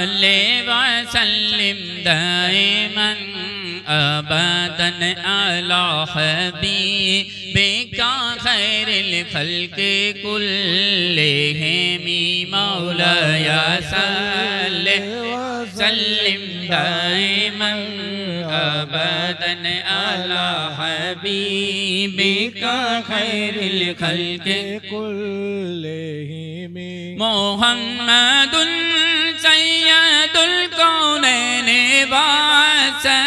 सल्ले व सल्लिम दाइमन अबदन अला हबीबिका खैरिल खल्क़ कुल्लिहिम मौलाया सल्ले सल्लिम दाइमन अबदन अला हबीबिका खैरिल खल्क़ कुल्लिहिम मुहम्मदुन सय्यदुल कौनैन वासक़लैन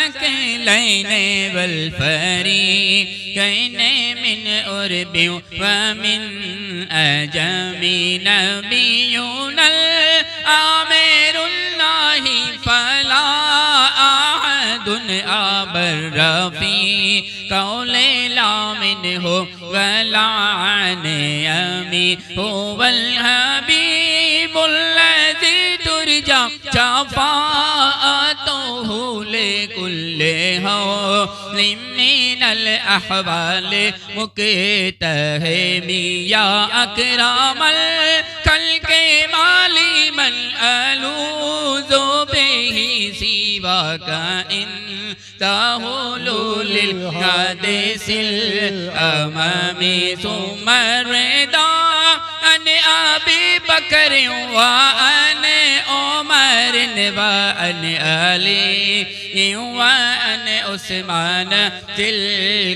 वल फ़रीक़ैन मिन उर्बि व मिन अजमी नबियुनल आमिरुल्लाहि फला अहदुन आबर रफ़ी कौले लामिन हो वलाने अमी हो वल हबीबुल्लज़ी तुरजा शफ़ाअतुहु लिकुल्लि मिनल अहवाल मुक़तहिमी या अकरमल खल्क़े माली मन अलूज़ु बिही सिवा का ताहुलुलिल हादिसिल अमामी सुमरदा अन अबी बकर व अन उमर व अन अली व अन उस्मान तिल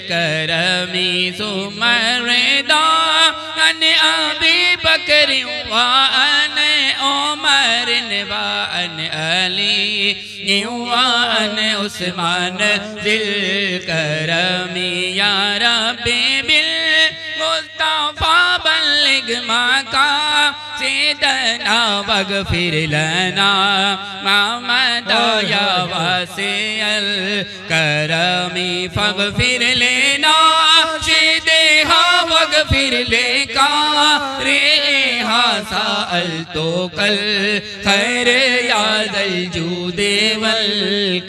करमी सुमरदा अन अबी बकर व अन उमर व अन अली व अन उस्मान दिल करमी या रब्बी बिल मुस्तफा बल्लिग मक़ासिदना वग़फ़िर लना ममदा या वासिअल करमी फ़ग़फ़िर लेना शिदेहा वग़फ़िर लेका रेहा साअल्तो कल खैर यादल जूदे वल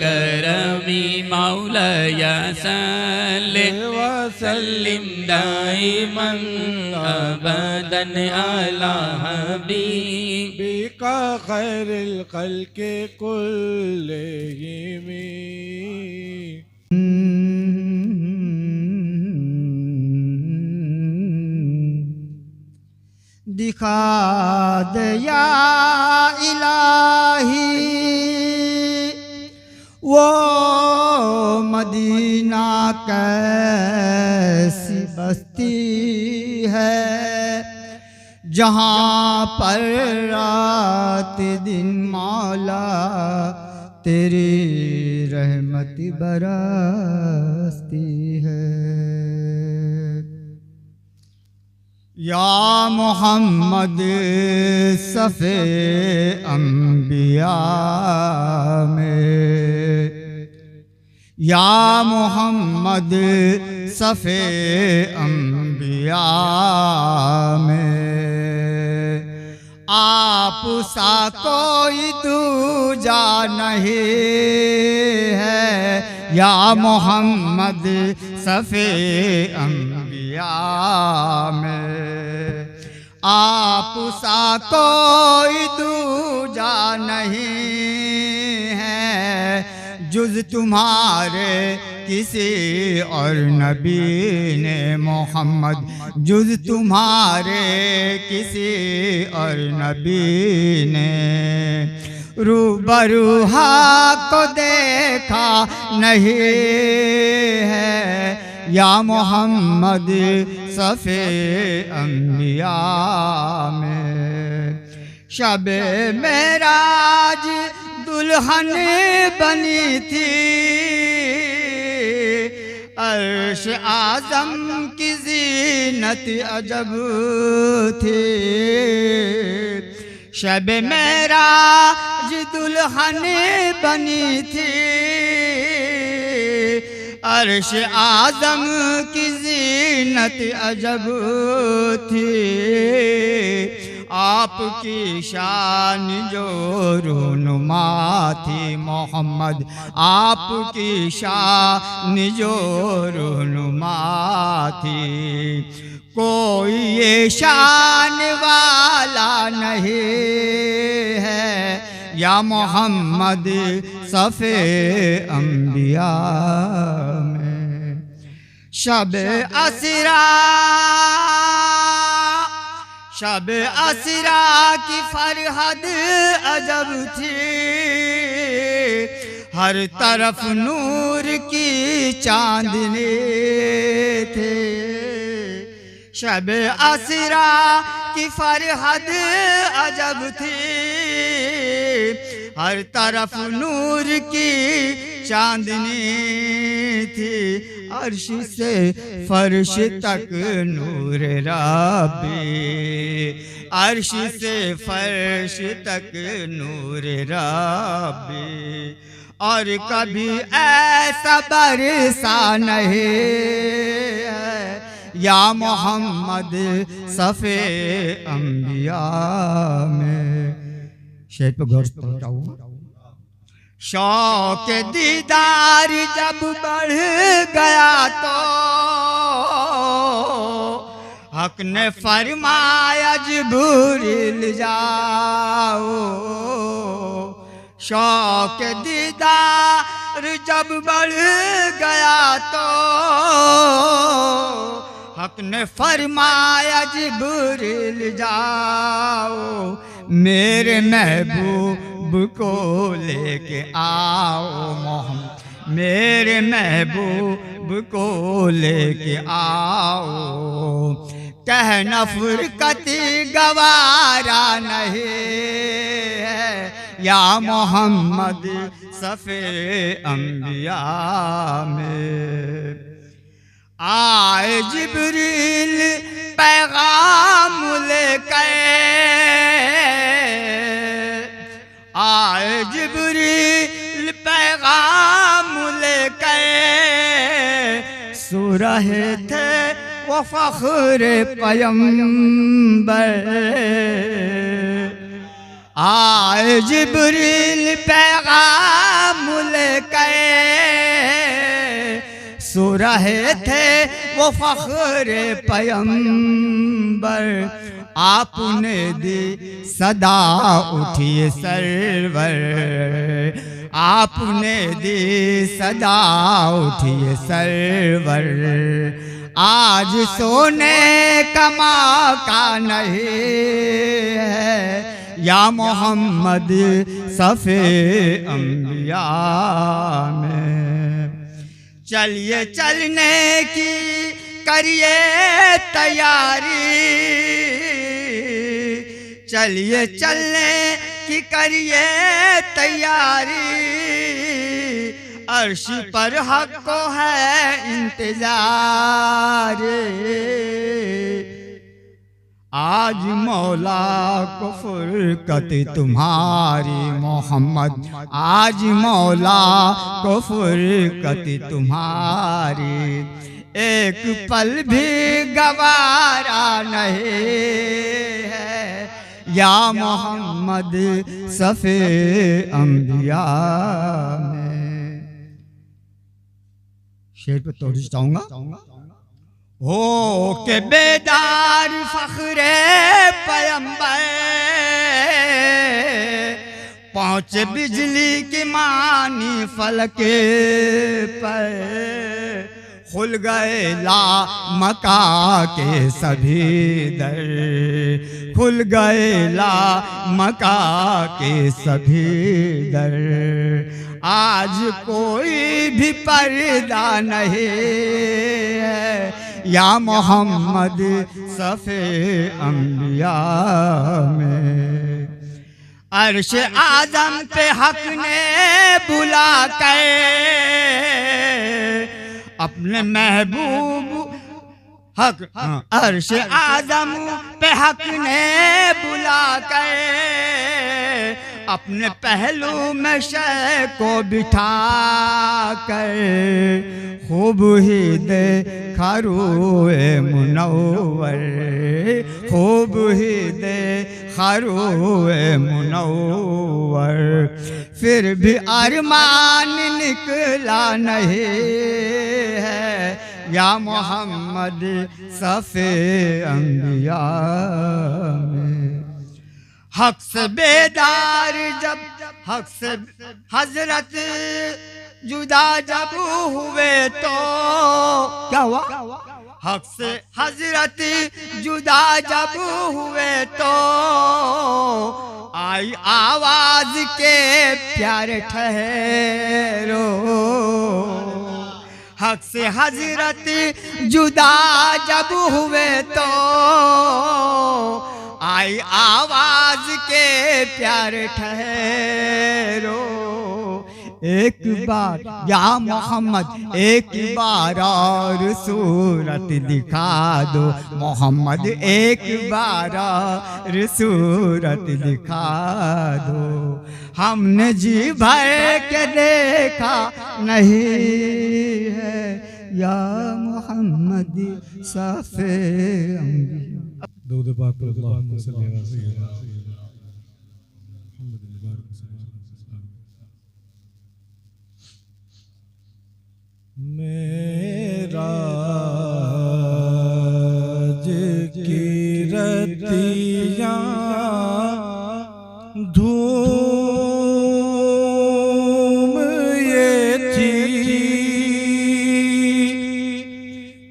करमी मौलाया सल्ले व सल्लिम दाइमन अबदन अला हबीबिका खैरिल खल्क़ कुल्लिहिम। दिखा दे या इलाही वो मदीना कैसी बस्ती है जहाँ पर रात दिन मौला तेरी रहमत बरसती है। या मोहम्मद सफ़े अम्बिया में, या मोहम्मद सफ़े अम्बिया में आप सा कोई दूजा नहीं है। या मोहम्मद सफ़े अम्बिया में आप सा कोई दूजा नहीं है जुज़ तुम्हारे किसी और नबी ने मोहम्मद, जुज़ तुम्हारे किसी और नबी ने रूबरू को देखा नहीं है। या मोहम्मद सफ़े अम्बिया में शबे मेराज दुल्हन बनी थी, अर्श आज़म की ज़ीनत अजब थी। शब मेराज दुल्हन बनी थी, अर्श आज़म की ज़ीनत अजब थी। आपकी शान जो रूनुमा थी मोहम्मद, आपकी शान जो रूनुमा थी। कोई ये शान वाला नहीं है। या मोहम्मद सफ़े अम्बिया में। शब असरा की फरहद अजब थी, हर तरफ नूर की चांदनी थे। शब असरा की फरहद अजब थी, हर तरफ नूर की चांदनी थी। अर्श से फर्श तक नूर रब्बी, अर्श से फर्श तक नूर रब्बी। और कभी ऐसा बरसा नहीं है या मोहम्मद सफ़े अम्बिया में। शेर पे गौर से शौक दीदार जब बढ़ गया तो हक ने फरमाया जिब्रील जाओ। शौक दीदार जब बढ़ गया तो हक ने फरमाया जिब्रील जाओ। मेरे महबूब को लेके आओ मोहम्मद, मेरे महबूब को लेके आओ। कहना फुरकती गवारा नहीं है या मोहम्मद सफ़े अम्बिया में। आए जिब्रील पैगाम लेकर, आए जिब्रील पैगाम लेकर, सो रहे थे वो फ़ख्र पैगंबर। आए जिब्रील पैगाम लेकर, सो रहे थे वो फ़ख्र पैगंबर। आपने दी सदा उठिए सरवर, आपने दी सदा उठिए सरवर। आज सोने का मौका नहीं है या मोहम्मद सफ़े अम्बिया में। चलिए चलने की करिए तैयारी, चलिए चलने की करिए तैयारी। अर्श पर हक को है इंतजार। आज मौला को फुरकत तुम्हारी मोहम्मद, आज मौला को फुरकत तुम्हारी। एक पल भी गवारा नहीं है या मोहम्मद सफ़े अम्बिया में। शेर पे तोड़ चाहूँगा। हो के बेदार फ़ख्रे पैगंबर, पहुँचे बिजली की मानी फलके पर। खुल गए ला मका के सभी दर, खुल गए ला मका के सभी दर। आज कोई भी पर्दा नहीं है या मोहम्मद सफ़े अम्बिया में। अर्श आज़म पे हक ने बुला कर अपने महबूब हक, अर्श आज़म पे हक ने बुला कर अपने पहलू में शय को बिठा कर खूब ही देखा रूए मुनव्वर, खूब ही देखा रूए मुनव्वर। फिर भी अरमान निकला नहीं है या मोहम्मद सफ़े अम्बिया में। हक से बेदार जब हक से हजरत जुदा जब हुए तो क्या हुआ? हक से हजरत जुदा जब हुए तो आई आवाज के प्यारे ठहरो। हक से हजरत जुदा जब हुए तो आई आवाज के प्यारे ठहरो। एक बार या मोहम्मद एक बार और सूरत दिखा दो, मोहम्मद एक बार और सूरत दिखा दो। हमने जी भर के देखा नहीं है या मोहम्मद साफे अंबिया। दरूद पाक पर अल्लाहुम्मा सल्ली अला सय्यिदिना मुहम्मद मुबारक मेराज की रतियाँ धूम ये थी,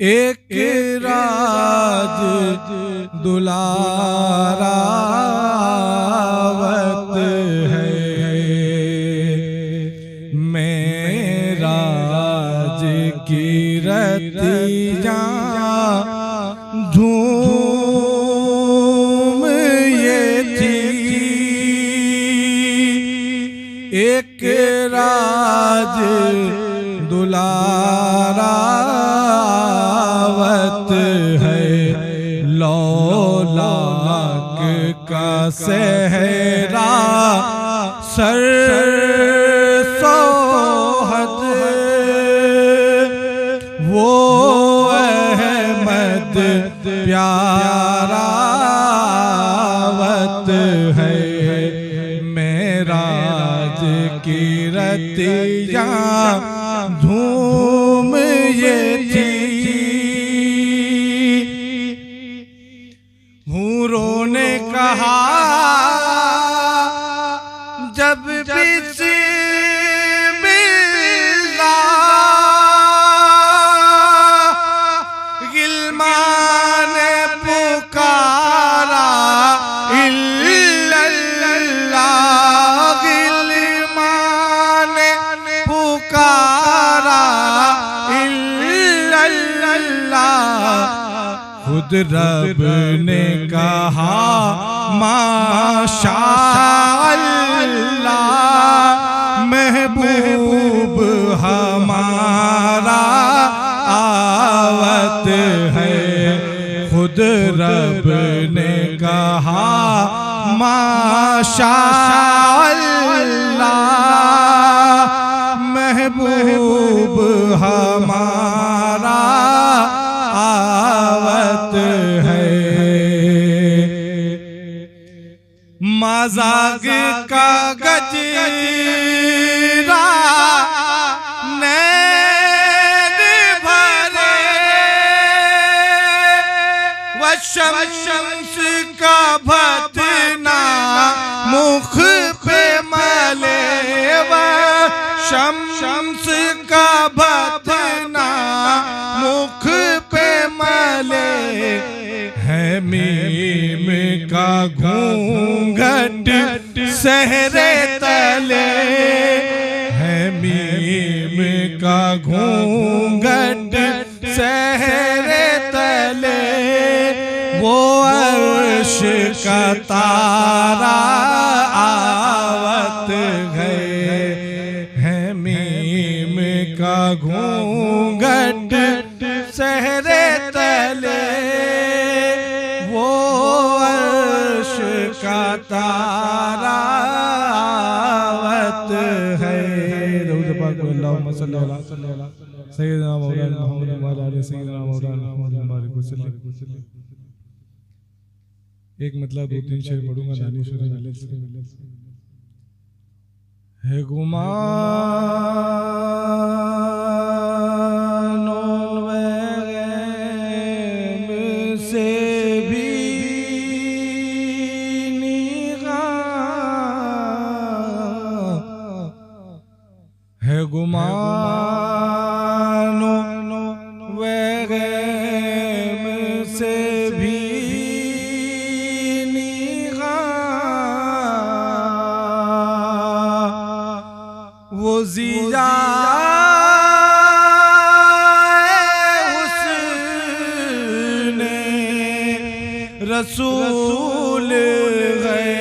एक राज दुलारावत है। मेराज की रतियाँ धूम ये थी, एक राज दुलारावत है। लौलाक का सहरा सर सोहद वो अहमद प्यारावत है। मेराज की रतियाँ धूम ये थी, हूरों ने कहा जब बिस्मिल्लाह गिलमान पुकारा इल्लल्लाह, गिलमान पुकारा इल्लल्लाह। खुद रब ने कहा माशाअल्लाह, महबूब हमारा आवत है। खुद रब ने कहा माशाअल्लाह, महबूब हमारा आवत है। मजाक का गजरा नैन भरे, व शम्स का भतना मुख पे मले, व शम्स का भतना मुख पे मले। है मीम का घूंघट सहरे तले, है मीम का घूंघट सहरे तले। वो अर्श का तारा आवत है मीम का घूंघट सहरे तले। वो अर्श का तारा आवत है। दरूद पाक पर अल्लाहुम्मा सल्ली अला सय्यिदिना मौलाना मुहम्मद व अला आलि सय्यिदिना मौलाना मुहम्मद मुबारक वसल्लम। एक मतलब दो तीन शेर पढ़ूंगा नानी शुरू में है। गुमानों वग़ैम से भी निगाह गुमानो वगैम से भी निगाह वो ज़िया रसूल गए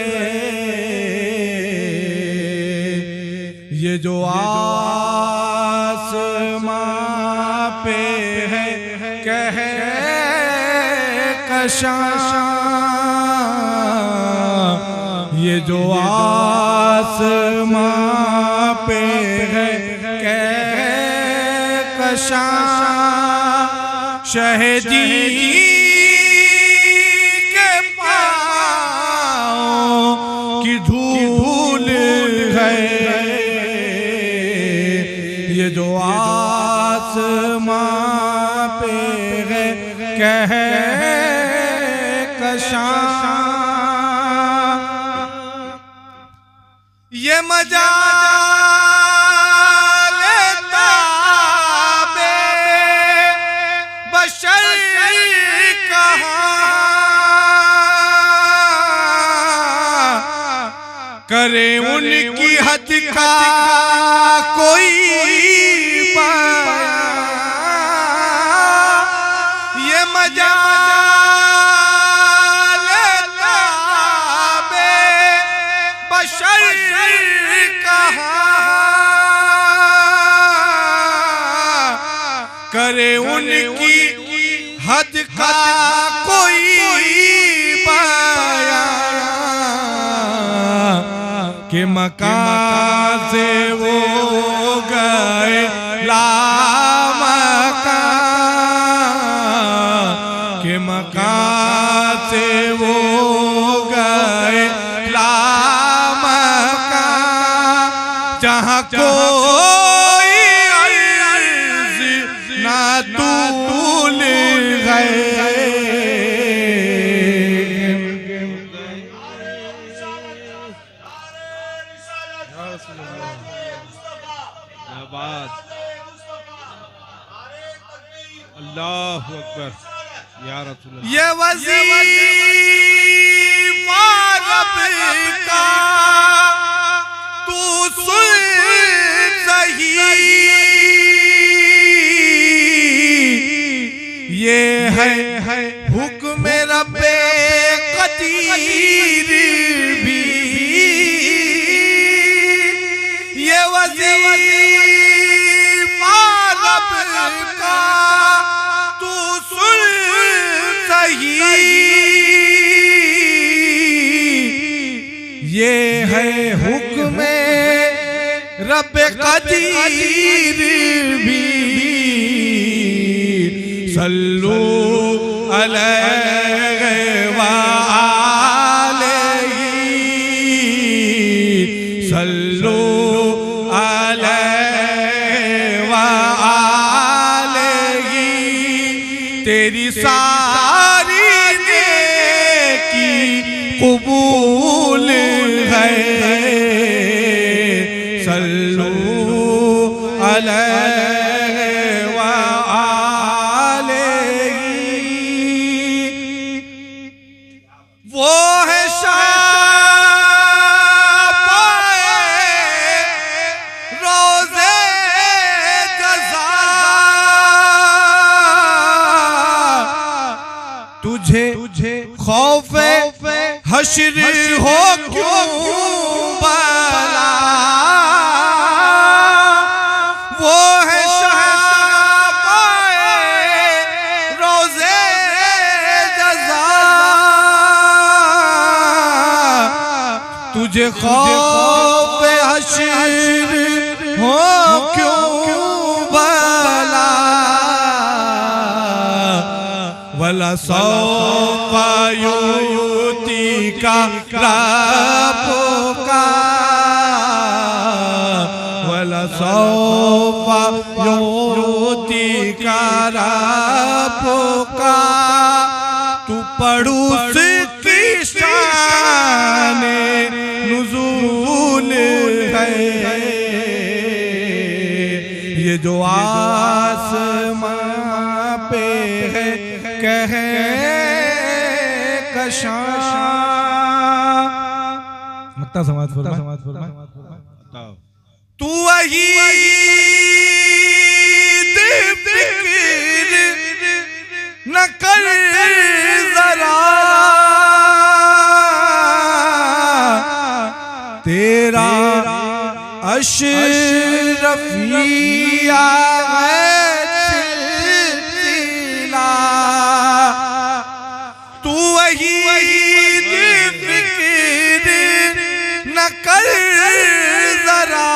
ये जो आसमां पे है कह कशा ये जो आसमां पे है कह कशा शहदी की धूल है ये जो आसमां पे है कह कशा ये मजाल ताबे बशर करे उनकी हद का कोई ये मजाल ताबे बशर करे उनकी हद का कोई कि मकान से वो गए लामकान कि मकान से वो गए लामकान जहाँ कोई अर्ज़ ना तूल गए अल्लाहु अकबर या रसूल अल्लाह। ये वज़ीफ़ा रब का तू सुन सही ये है हुक्म रब्बे क़दीर भी ये वज़ीफ़ा रब का ये है हुक्म रब क़दीर भी सल्लू अलैहि व आलिही सल्लू अलैहि व आलिही तेरी सारी नेकी कबूल है सल्लू अलैहि व आलिही वो है रोज़े जज़ा तुझे खौफे हश्र हो क्यों बला वो है शहबाए रोज़े जज़ा तुझे खौफे हश्र हो क्यों बला वला सौफा युतीका रब्बुका वला सौफा युतीका रब्बुका तू पढ़ू की शान नुज़ूल है ये जो आसमां पे है कह कशा मत्ता समाज फरमा तू वही फिक्र न कर जरा तेरा अशरफिया सिलसिला तू वही फिक्र न कर जरा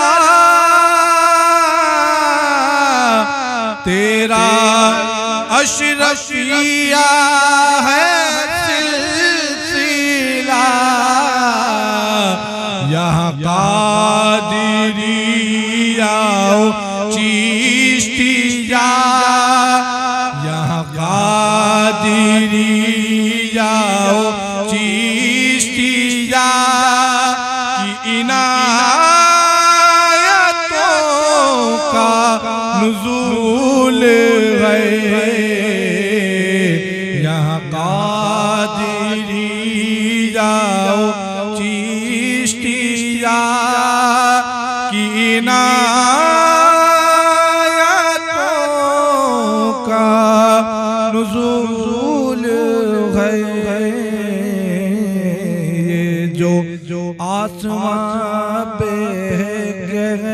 तेरा अशरफिया है सिलसिला यहाँ कादिरिया चिश्तिया यहाँ कादिरिया चिश्तिया की इनायतों का नुज़ूल है यहाँ कादिरिया चिश्तिया की इनायतों का नुज़ूल है ये जो आसमां पे है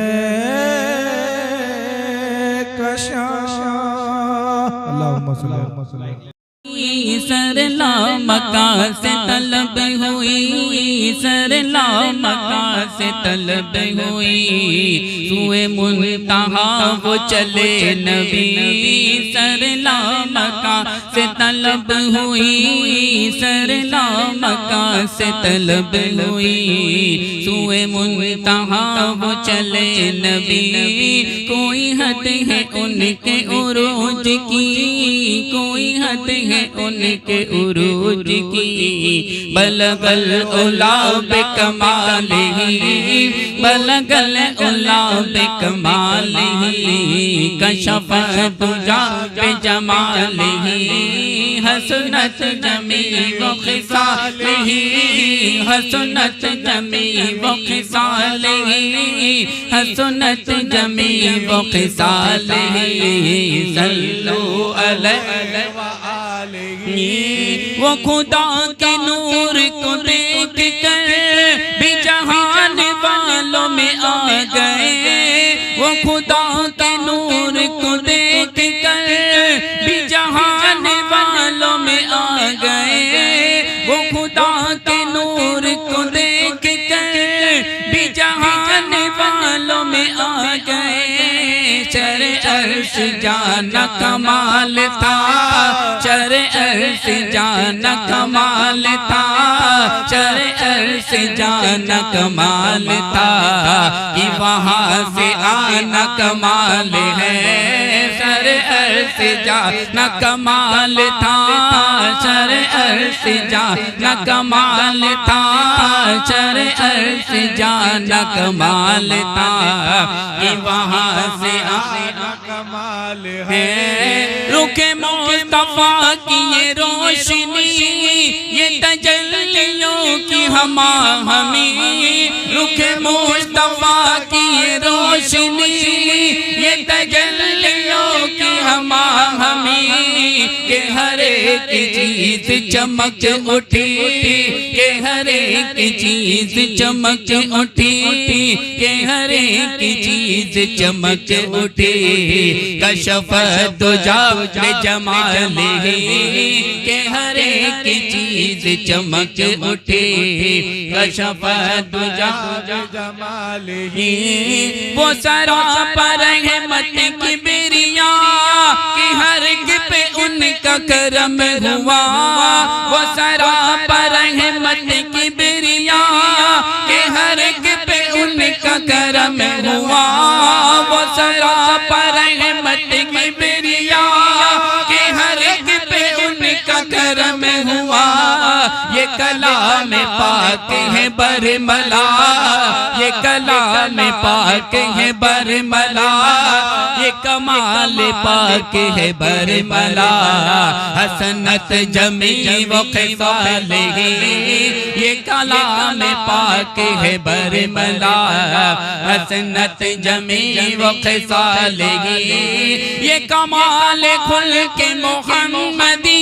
कशा अल्लाहुम्मा सल्ली सरला मक्का से तलब हुई सरला मक्का से तलब हुई सुए मुंतहा वो चले नबी सरला मक्का से तलब हुई सरला मक्का से तलब हुई सुए मुंतहा वो चले नबी कोई हद है उनके उरूज की कोई हद है उनके उरूज की बलगल उला बेकमालिही बलगल उला बेकमालिही कशफ तुजा बेजमालिही हसनत जमी व खिसालिही हसनत जमी व खिसालिही हसनत जमी व खिसालिही सल्लु अलैहि वो खुदा के नूर को देख कर भी जहान वालों में आ गए वो खुदा के नूर को देख कर भी जहान वालों में आ गए वो खुदा के नूर को देख कर भी जहान वालों में आ गए चर अर्श जाना कमाल था चर अर्श जाना कमाल था चर अर्श जाना कमाल था कि वहाँ से आना कमाल है चर अर्श जाना कमाल था चर अर्श जाना कमाल था चर अर्श जाना कमाल था कि वहाँ से आना कमाल है रुके मुस्तफा की ये रोशनी ये तजल्लियों की हमी रुके मुस्तफा की ये रोशनी ये तजल्लियों की हमी के हर एक चीज चमक उठी के हर एक चीज चमक उठी के हर एक चीज चमक उठी कशफ तुजा बेजमालिही के हर एक चीज चमक उठी कशफ तुजा बेजमालिही वो सरापर रहमत की बिरिया कि हर पे उनका करम हुआ वो सरापर रहमत की बिरिया कि हर पे उनका करम हुआ वो सरापर रहमत की बिरिया कि हर पे उनका करम हुआ ये कलाम पाक पाक है बरमला, ये कलाम पाक है बरमला, ये कमाल पाक है बरमला। हसनत जमी व खिसालिही, ये कलाम पाक है बरमला। हसनत जमी व खिसालिही, ये कमाल खुल के मोहम्मदी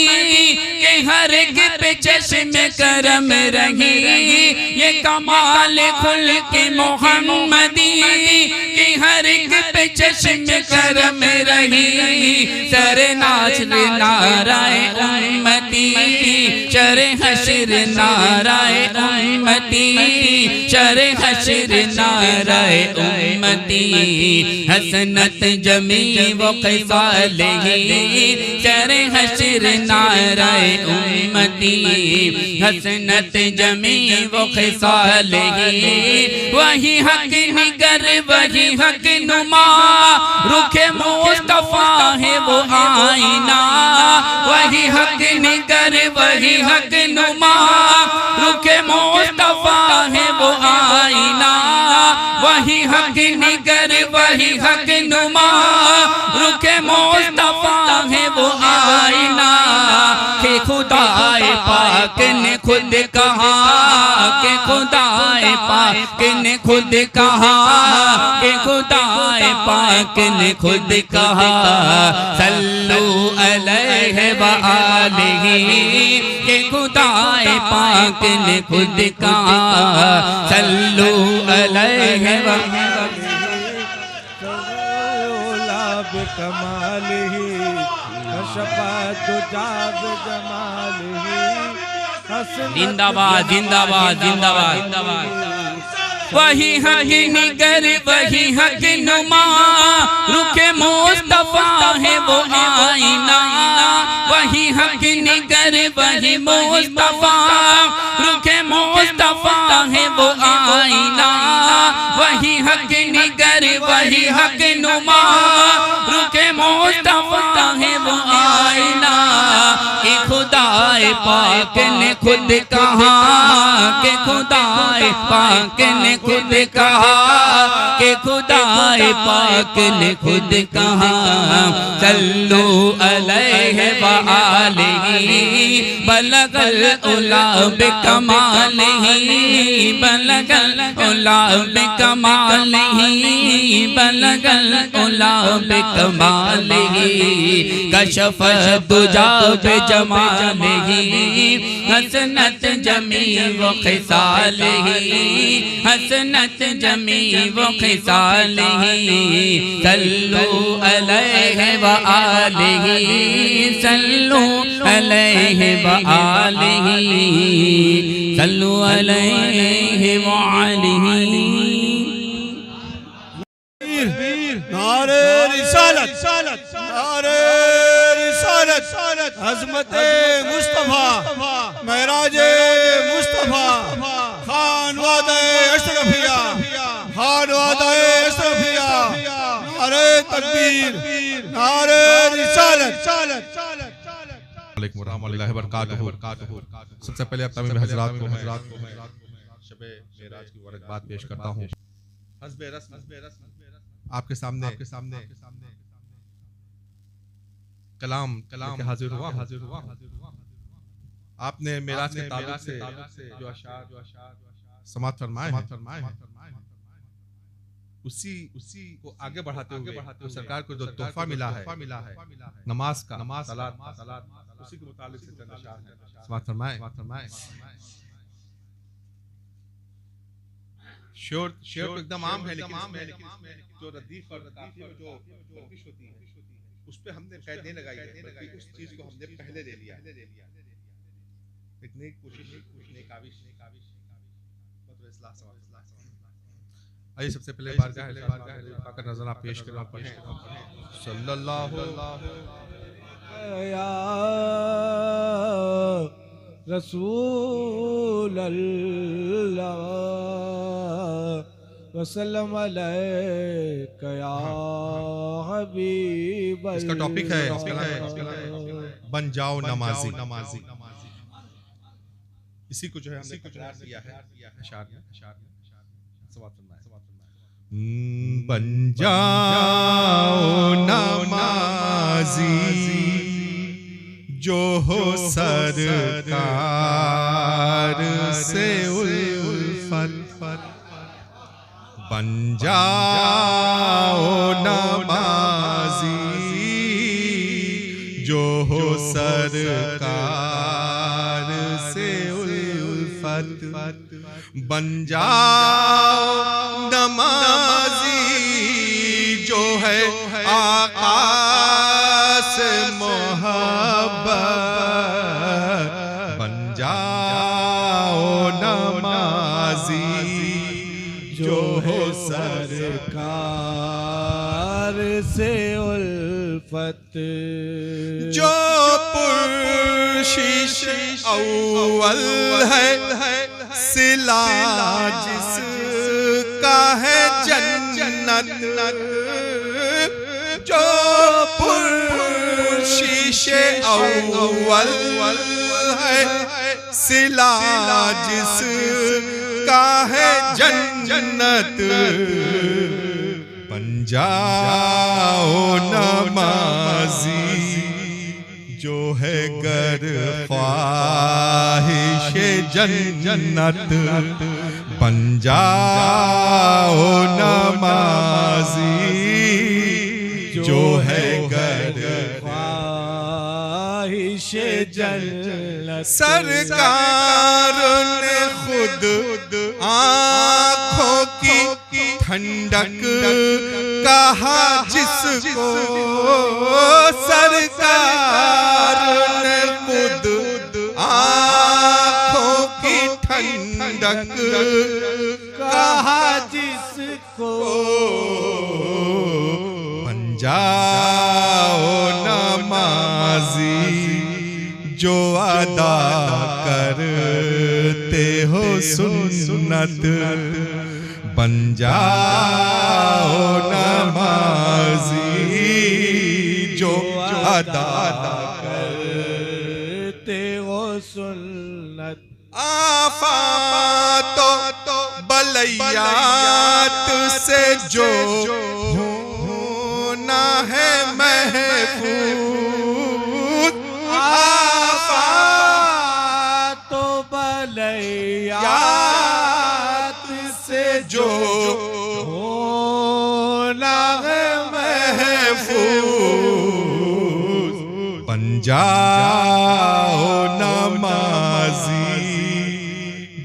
के हर एक पे चश्मे करम रही। ये कमाल खुल के मोहम्मदी के हर एक पे चश्मे करम रही। सर नाचर नाराए उम्मती, चर हशर नाराए उम्मती, चर हशर नाराए उम्मती। हसनत जमी व खिसालिही, चर हशर नाराए उम्मती। हसनत जमी व खिसालिही, वही हक निगर वही हक नुमा, रुखे मुस्तफा है वो आईना। वही हक निगर वही हक नुमा, रुखे मुस्तफा है वो आईना। वही हक निगर वही हक नुमा, रुखे मुस्तफा है वो आईना। के खुदाए पाक ने खुद कहा, के खुदाए पाक ने खुद कहा, के खुदाए पाक ने खुद कहा। सल्लू अलैहि व आलिही, के खुदाए पाक ने खुद कहा। सल्लू अलैहि व कमालिही, जिंदाबाद जिंदाबाद जिंदाबाद। वही हक निगर वही हक नुमा, रुखे मुस्तफा है वो आईना। वही हक निगर वही मुस्तफा, रुखे मुस्तफा है वो आईना। वही हक निगर वही हक नुमा, रुखे मुस्तफा है वो आईना। कि खुदाए पाक ने खुद कहा, कि खुदाए पाक ने खुद कहा, कि खुदाए पाक ने खुद कहा। सल्लू अलैहि व आलिही, बलगल उला बिकमालिही, बलगल उला बिकमालिही, बलगल उला बिकमालिही। कशफ दुजा बिजमालिही, हसनत जमी व खिसालिही, हसनत जमी व खिसालिही। सल्लू अलैहि व आलिही, सल्लू अलैहि व आलिही, सल्लू अलैहि व आलिही। नारे रिसालत, नारे रिसालत, अज़मते मुस्तफा, महराजे मुस्तफा, खानवादे अशरफिया, खानवादे अशरफिया। नारे तकबीर, नारे रिसालत। वालेकुम रहमतुल्लाहि व बरकातुहू। सबसे पहले अब तमाम हज़रात को शबे मेराज की मुबारकबाद पेश करता हूँ। हस्बे रस्म आपके सामने कलाम हाजिर हुआ। आपने मेराज के ताल्लुक से जो अशार समाअत फरमाए उसी को आगे बढ़ाते हुए तो सरकार को जो तोहफा मिला है नमाज का, सलात, उसी के मुतालिक से चंद अशार हैं। समाअत फरमाए। शेर तो एकदम आम है, लेकिन जो रदीफ और काफिया में जो बंदिश होती है उस पे हमने कैद नहीं लगाई है, बल्कि उस चीज को हमने पहले ले लिया। एक नई कोशिश, काविश आइए सबसे पहले बारगाह पाक नज़र आप पेश करें। सल्लल्लाहु या रसूल अल्लाह वसल्लम अलैका या हबीब। इसका टॉपिक है बन जाओ नमाजी। इसी को जो है हमने तकरार किया है अशार में समाप्त करना है। बन जाओ नमाजी जो हो सरकार से उल्फत, बन जाओ नमाजी जो हो सरकार से उल्फत, बन जाओ नमाजी जो है आका से मोहब्बत, बन जाओ नमाजी जो है सरकार से उल्फत, जो पुरशिश अव्वल है सिला जिसका है जन्नत, जो पुरशिश अव्वल है सिला जिसका है जन्नत, बन जाओ नमाजी जो है गर ख्वाहिश जन्नत, बन जाओ नमाजी जो है गर ख्वाहिश जन्नत। सरकार ने खुद आँखों की ठंडक कहा जिसको, सरकार ने खुद आँखों की ठंडक कहा जिसको, बन जाओ नमाजी जो अदा करते हो सुन्नत, बन जाओ नमाजी जो अदा करते हो सुन्नत। आफात बलैयात से जो होना है महफूज, आफात बलैयात से जो होना है महफूज, बन जाओ नमाजी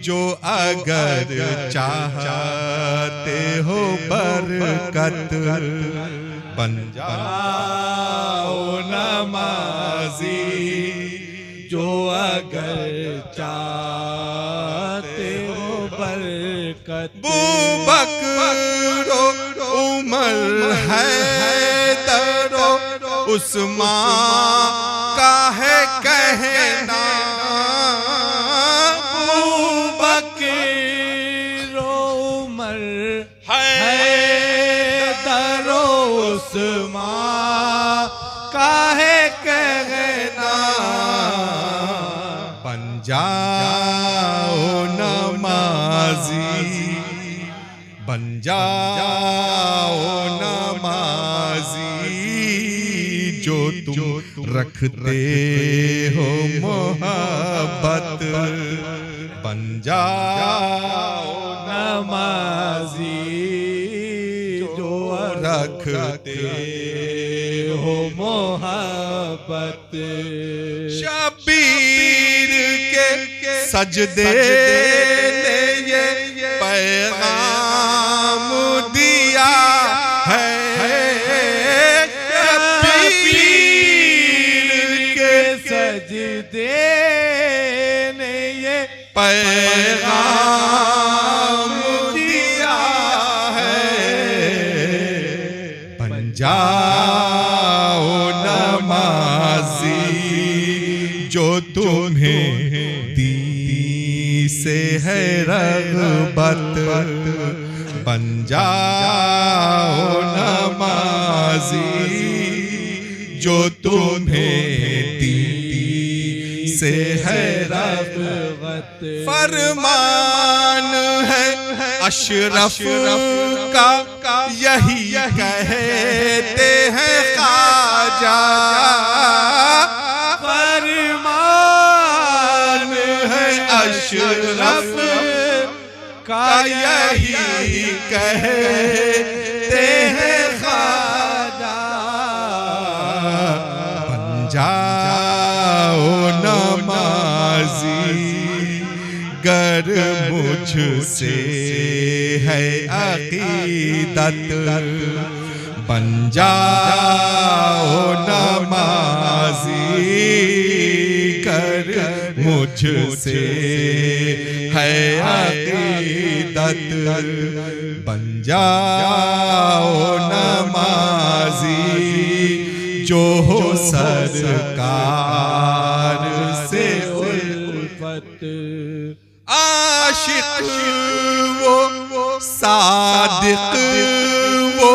जो अगर चाहते हो बरकत, बन जाओ नमाजी जो अगर चाहते हो बरकत। बूबकर उमर हैदर उस्मान का है कहना, बूबकर उमर हैदर उस्मान का है कहना, बन जाओ नमाजी, बन जाओ नमाजी जो तुम रखते हो मोहब्बत, बन जाओ नमाजी जो रखते हो मोहब्बत। शबीर के सजदे ने ये पैगाम दिया है, सजदे ने ये पैगाम दिया है, बन जाओ नमाजी जो तुम्हें दी से है रग़बत, बन जाओ नमाजी जो तुम्हें दी से है रग़बत। फरमान है अशरफ का यही कहते हैं ख्वाजा। फरमान है अशरफ का यही कहते हैं ख्वाजा। बन जाओ नमाजी गर मुझसे है अकीदत। बन जाओ नमाजी गर मुझसे है अकीदत। बन जाओ नमाजी जो हो सरकार से उल्फत। आशिक वो सादिक वो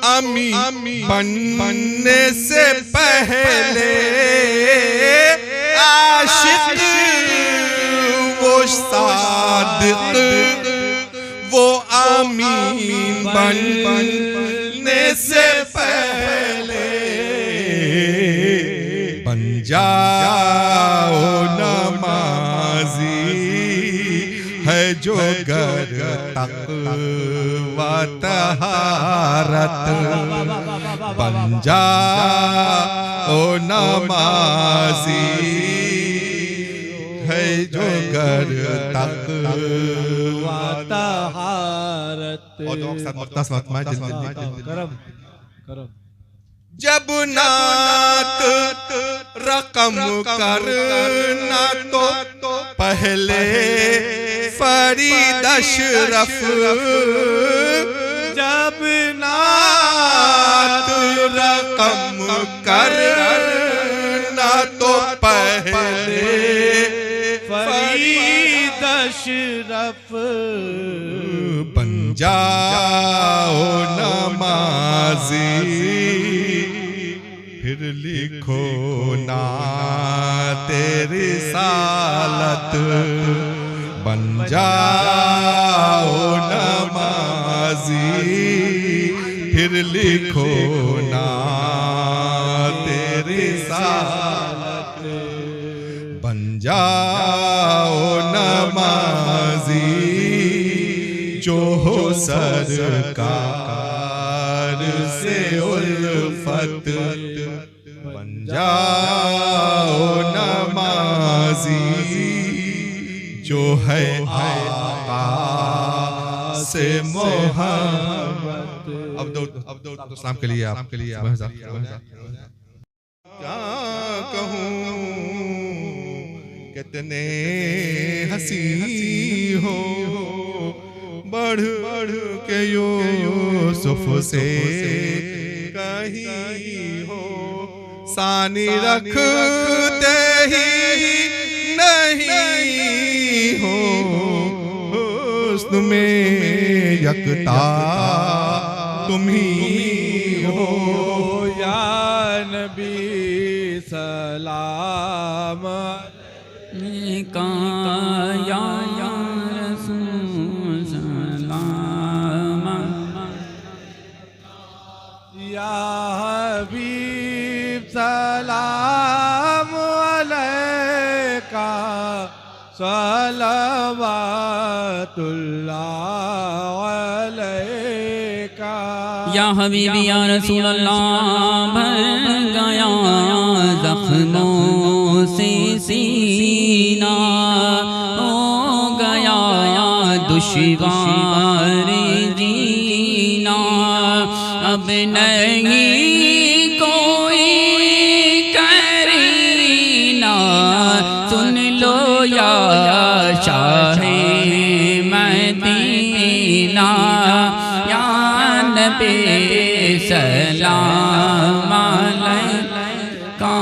अमी बनने से पहले। आशिक वो सादिक वो अमीन बनने से पहले। बन जाओ नमाजी है जो गर तक़वा तहारत। बन जाओ नमाजी है जो गर तक़वा तहारत। जब नात रकम करना तो पहले फरीद अशरफ। जब नात रकम करना तो पहले फरीद अशरफ। बन जाओ नमाजी फिर लिखो ना तेरी सालत। बन जाओ नमाजी फिर लिखो ना तेरी सालत। बन जाओ नमाजी जो हो सरकार से उल्फत। बन जाओ नमाजी जो है आका से मोहब्बत। अब दो सलाम के लिए आप क्या कहूँ कितने हंसी हो बढ़ के यूसुफ से कहीं हो। सानी रखते ही नहीं हो हुस्न में यकता तुम ही हो। या नबी सलाम का या रसूल सलाम। या हबीब सलाम अलैका सलवातुल्लाह अलैका। या हबीबी या रसूल अल्लाह भर गया जख्मों से सीना। हो गया दुश्वार जीना। अब नहीं कोई करीना। सुन लो या शाहे मदीना। या नबी सलाम अलैका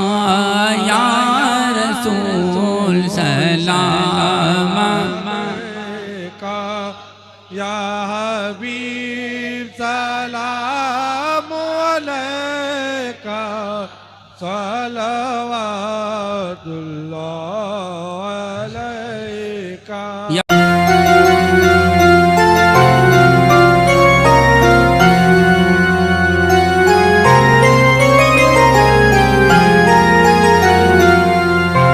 या रसूल सलाम अलैका। या हबीब सलाम अलैका सलवातुल्लाह